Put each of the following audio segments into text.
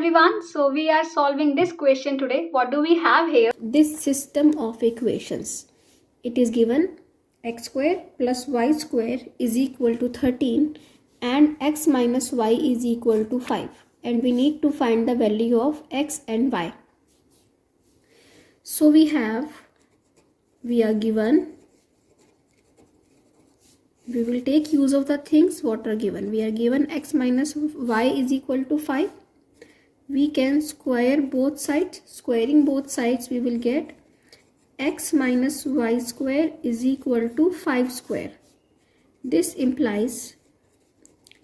everyone. So we are solving this question today. What do we have here? This system of equations. It is given x square plus y square is equal to 13 and x minus y is equal to 5. And we need to find the value of x and y. So we are given, we will take use of the things what are given. We are given x minus y is equal to 5. We can square both sides. Squaring both sides, we will get x minus y square is equal to 5 square. This implies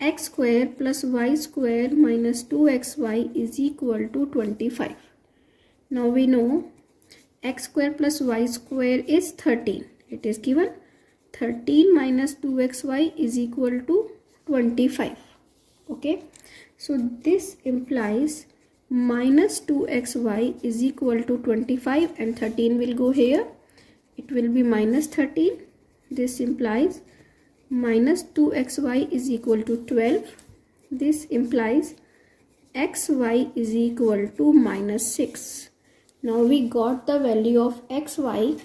x square plus y square minus 2xy is equal to 25. Now we know x square plus y square is 13. It is given 13 minus 2xy is equal to 25. Okay. So this implies minus 2xy is equal to 25 and 13 will go here. It will be minus 13. This implies minus 2xy is equal to 12. This implies xy is equal to minus 6. Now we got the value of xy.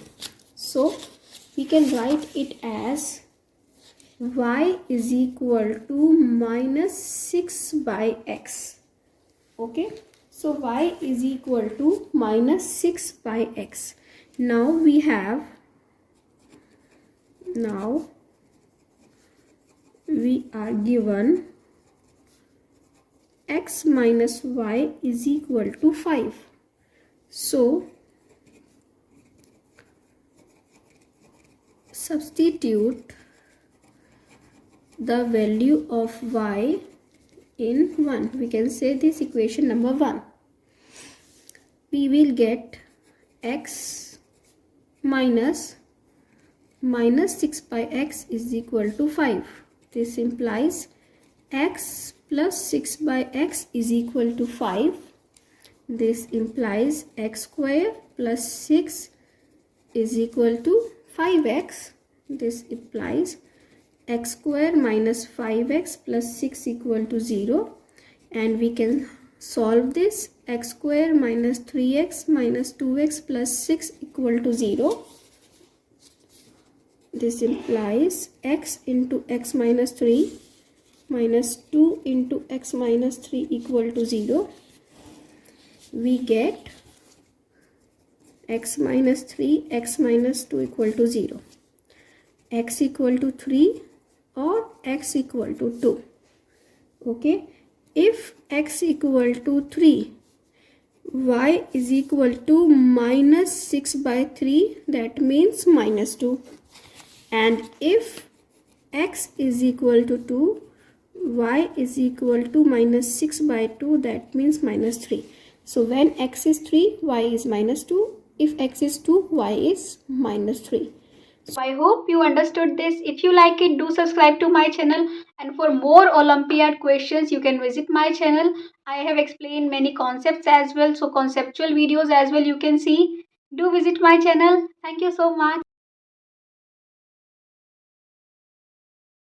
So we can write it as y is equal to minus 6 by x. Okay. So y is equal to minus 6 by x. Now we are given x minus y is equal to 5. So substitute the value of y in 1. We can say this equation number 1. We will get x minus 6 by x is equal to 5. This implies x plus 6 by x is equal to 5. This implies x square plus 6 is equal to 5x. This implies x square minus 5x plus 6 equal to 0. And we can solve this. X square minus 3x minus 2x plus 6 equal to 0. This implies x into x minus 3 minus 2 into x minus 3 equal to 0. We get x minus 3, x minus 2 equal to 0. X equal to 3 or x equal to 2. Okay. If x equal to 3, y is equal to minus 6 by 3, that means minus 2. And if x is equal to 2, y is equal to minus 6 by 2, that means minus 3. So when x is 3, y is minus 2. If x is 2, y is minus 3. So I hope you understood this. If you like it, do subscribe to my channel. And for more Olympiad questions, you can visit my channel. I have explained many concepts as well. So conceptual videos as well you can see. Do visit my channel. Thank you so much.